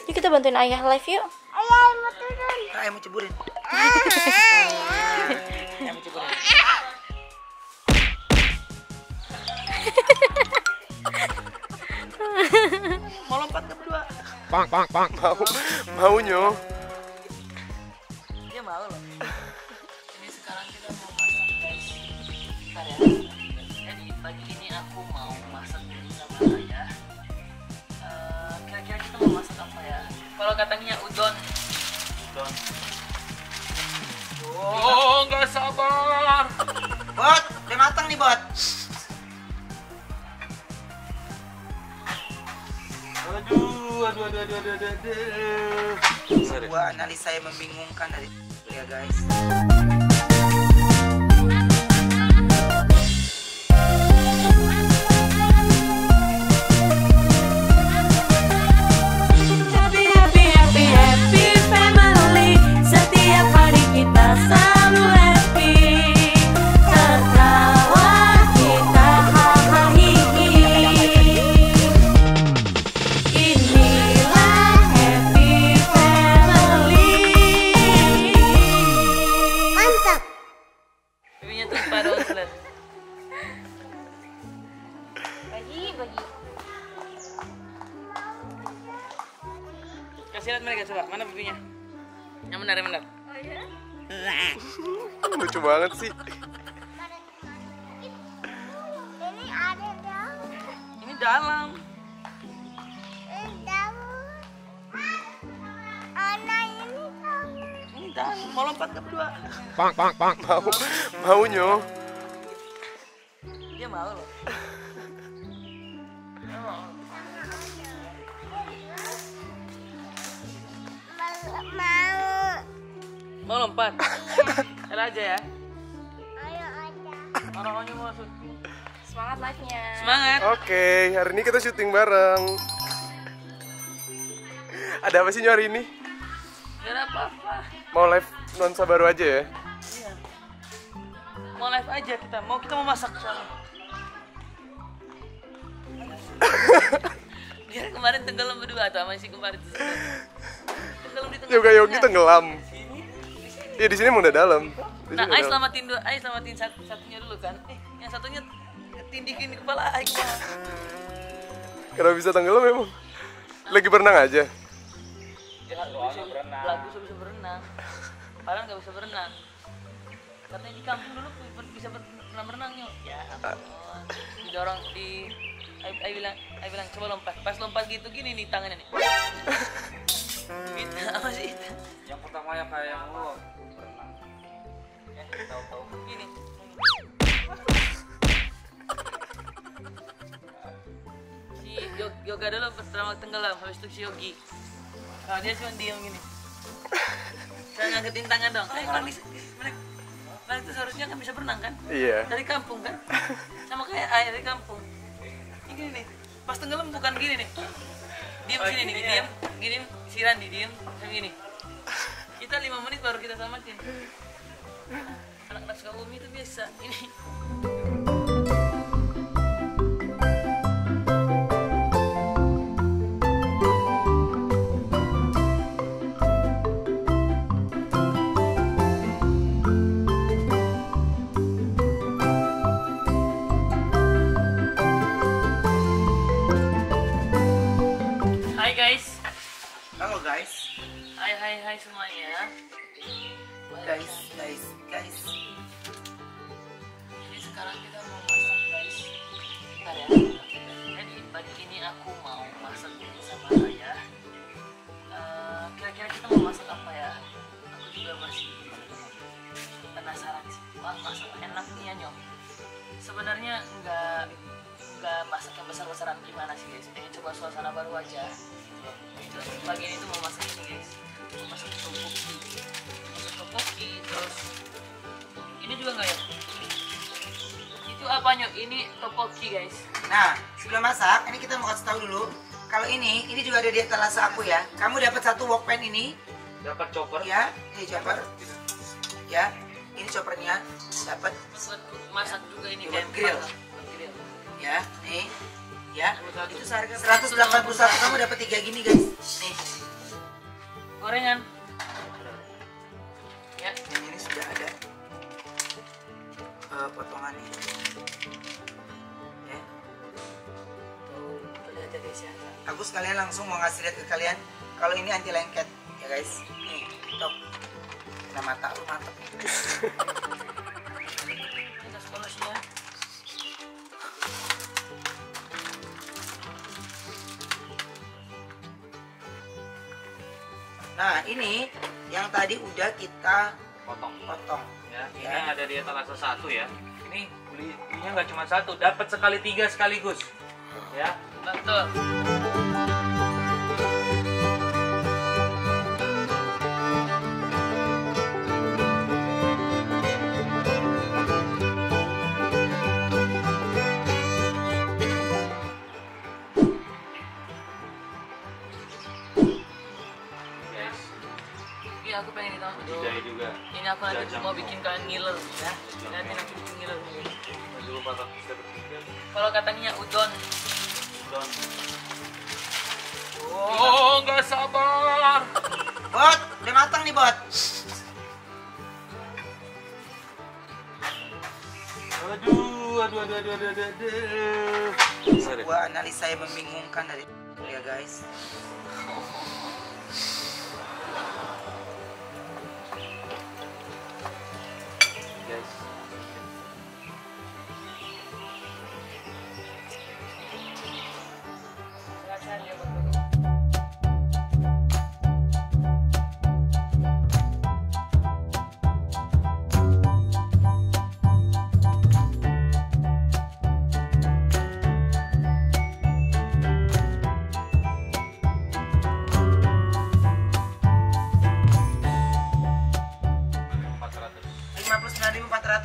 Yuk kita bantuin ayah live yuk. Ayah mau turun. Ayah mau ceburin. Ayah mau ceburin. Mau lompat ke berdua. Pang. Mau nyong. Dia mau loh. Ini sekarang kita mau masak guys. Bentar ya. Jadi pagi ini aku mau masak sama ayah. Kira-kira kita mau masak apa ya? Kalau katanya udon. Oh, nggak sabar. Bot, udah matang nih bot. Aduh. Sebuah analisa yang membingungkan dari ya guys. Happy family, setiap hari kita selalu happy, tertawa kita hahaha. Inilah happy family. Mantap. Pipinya tuh paruh selat. Bagi. Kasih lihat mereka coba, mana pipinya? Yang benar. Oh ya? Lucu banget sih. Ini ada daun. Ini dalam. Anak ini daun. Ini dalam. Mau lompat ke berdua. Pang. Mau nyong. Dia mau loh. Mau. Mau lompat. Elah aja ya. Ayo aja. Orang-orangnya mau masuk. Semangat live-nya. Semangat. Oke, hari ini kita syuting bareng. Ada apa sih Nyo hari ini? Gak ada apa-apa. Mau live nuansa baru aja ya? Iya. Mau live aja kita. Kita mau masak soalnya. Biar kemarin tenggelam berdua tuh sama si kemarin tuh. Tenggelam di tengah. Yoga Yogi tenggelam. Iya di sini emang udah dalam. Di Nah, sini Ais udah dalam. selamatin satunya dulu kan. Yang satunya tindikin di kepala Ais. Kenapa bisa tenggelam emang? Lagi berenang aja. Lagu bisa berenang. Padahal nggak bisa berenang. Katanya di kampung dulu bisa pernah berenang yuk. Ya ampun. Didorong di. Ai bilang coba lompat. Pas lompat gitu gini nih tangannya nih. Gitu apa sih? Yang pertama ya kayak yang lu berenang. Ya, tahu-tahu. Gini. Si Yoga dulu pertama tenggelam, habis itu si Yogi. Kalau dia cuma diam gini. Saya ngangkatin tangan dong. Orang itu seharusnya kan bisa berenang kan? Iya. Dari kampung kan? Sama kayak ayah dari kampung. Ini gini nih. Pas tenggelam bukan gini nih. Diam sini nih, diam. Gini si Randi diam kayak gini. Kita 5 menit baru kita samatin. Anak-anak Sukabumi itu biasa. Ini. Hai guys. Halo guys. Hai semuanya. Guys. Jadi sekarang kita mau masak guys. Bentar ya. Jadi pagi ini aku mau masak sama ayah. Kira-kira kita mau masak apa ya? Aku juga masih penasaran sih. Wah, masak enak nih ya Nyom. Sebenarnya nggak masak yang besar-besaran gimana sih guys. Pengen coba suasana baru aja. Terus pagi ini tuh mau masak ini guys. Mau masak topoki, terus ini juga nggak ya? Itu apa Nyok? Ini topoki guys. Nah, sebelum masak, ini kita mau kasih tahu dulu. Kalau ini juga ada di etalase aku ya. Kamu dapat satu wok pan ini, Dapat chopper. ya, ini chopper, ya, ini choppernya, dapat, Buat masak juga ini Buat kan? grill. Buat grill. ya, nih, ya. Itu seharga 181, kamu dapat 3 gini guys, nih. gorengan. Ya, Dan ini sudah ada potongannya. Ya. tuh lihat ya guys ya. Aku sekalian langsung mau ngasih lihat ke kalian kalau ini anti lengket ya guys. Nih, top. Nah mata lu mantep. Ini polosnya. Nah, ini yang tadi udah kita potong potong. ya. Ini Ya. yang ada di etalase 1 ya. Ini belinya nggak cuma 1, dapat sekali 3 sekaligus. Ya. Betul. Guys, Iya, aku pengen ditangkap tuh. budaya juga. Ini aku nanti Jajang mau kok. bikin kalian ngiler ya. Nanti aku bikin ngiler. Dulu 400 dapat 3. Kalau katanya udon. Don. Oh, nggak sabar. Bot, udah matang nih bot. Aduh. Sorry. Gua analisa yang membingungkan dari ya guys. Guys.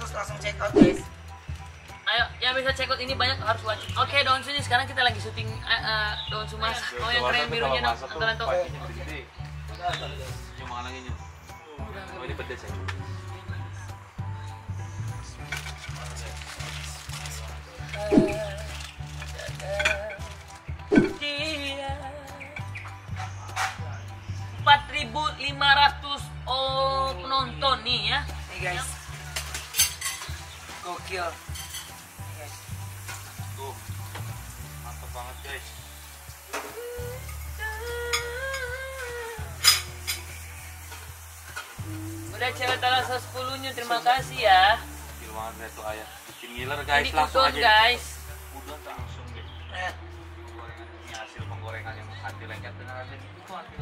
Langsung check out guys. Ayo, yang bisa check out ini banyak harus wajib. Oke, daun sini sekarang kita lagi syuting daun sumas. Oh, yang keren birunya dong. Antaran tuh. Cuma makan lagi nyum. Oh, ini pedes ya. Dia 4.500 penonton nih ya. Nih guys. Gokil. Guys. Tuh. Mantap banget, guys. Udah cewek talasa 10-nya, terima kasih ya. Gila banget ya tuh ayah. Bikin ngiler guys, Ini langsung udon aja. guys. Udon langsung deh. Penggorengan ini hasil penggorengan yang anti lengket benar aja. Itu anti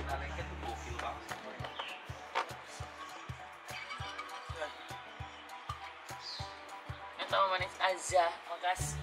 lengket tuh gokil banget sih penggorengan. Yang tahu manis aja, makasih.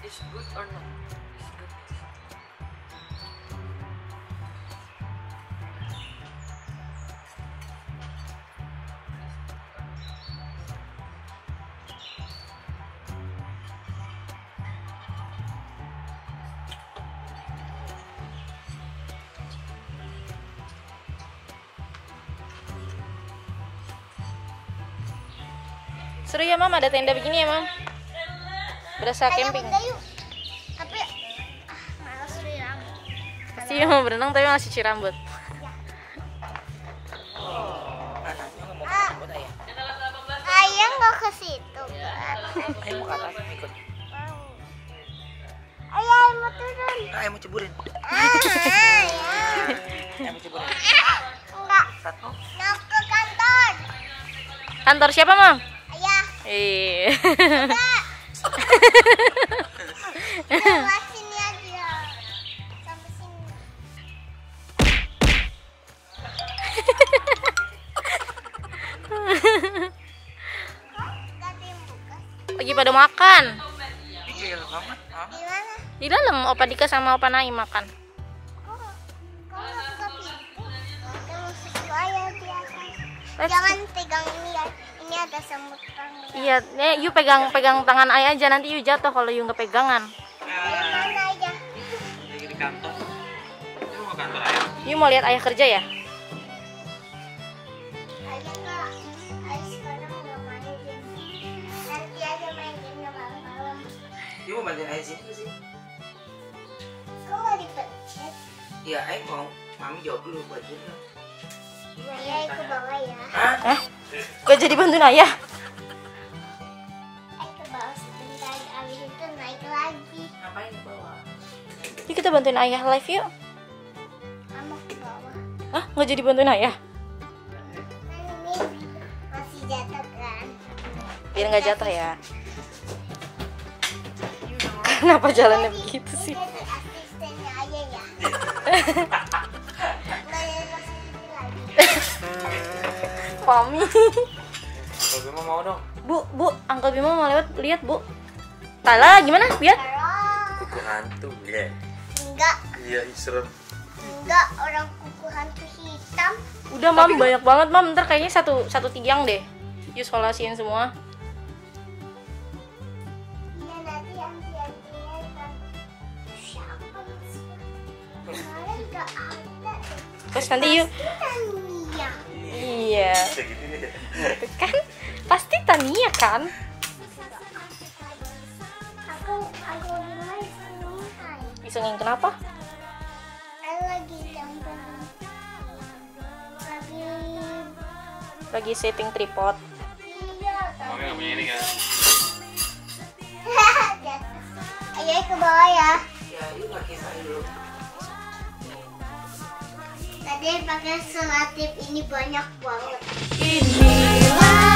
Is good or no? Is good. Seru ya Mam, ada tenda begini ya Mam. Berasa Ayo camping. bunda yuk. Tapi malas berenang. Pasti mau berenang tapi masih cuci rambut. Anaknya nggak mau ke rambut ayah. Ayah nggak ke situ. Ayah mau ke atas ikut. Ayah mau turun. Ayah mau ceburin. Ayah mau ceburin. Enggak. Satu. Mau ke kantor. Kantor siapa Mam? Ayah. Enggak. Lewat sini aja. Sampai sini. Gak dibuka. Lagi pada makan. Kecil banget. Hah? Di mana? Di dalam Opa Dika sama Opa Naim makan. Kok nggak buka pintu? Kita mau susu ayah di atas. Let's Jangan pegang ini ya. Ini Ini ada semut kang. Iya, you pegang tangan ayah aja, nanti you jatuh kalau you nggak pegangan. Mana aja? Lagi di kantor. Ini mau ke kantor ayah. You mau lihat ayah kerja ya? Ayah nggak. Ayah sekarang nggak main game. Nanti aja main game malam-malam. Dia mau bantuin ayah sini sih. Kok nggak dipencet? Iya, ayah mau. Mami jawab dulu buat dulu. Ayah ikut bawah ya. Gak jadi bantuin ayah. Ayah ke bawah sebentar. Abis itu naik lagi. Ngapain ke bawah? Yuk kita bantuin ayah live yuk. Kamu ke bawah. Hah? Nggak jadi bantuin ayah? Ini masih jatuh kan? Biar nggak jatuh ya. Kenapa jalannya begitu sih? Jadi asistennya ayah ya. Nggak ada asisten lagi. Mami. Kalau gue mau dong. Bu, Uncle Bimo mau lewat, lihat Bu. Tala, gimana? Biar. Kalau Kuku hantu ya. enggak, Iya, serem. enggak orang kuku hantu hitam. Udah Mam, banyak banget Mam. Ntar kayaknya satu tiang deh. You solasiin semua. Iya nanti antinya kan. Siapa sih? Kemarin enggak ada. Terus nanti you. Tania. Iya. Kayak gini ya. Kan? Pasti Tania kan? Aku mulai senang. Isengin kenapa? Aku lagi gambar. Lagi setting tripod. Iya. Mami nggak punya ini kan? Ayo ke bawah ya. Ya, yuk pakai saya dulu. Tadi pakai selatif ini banyak banget. Inilah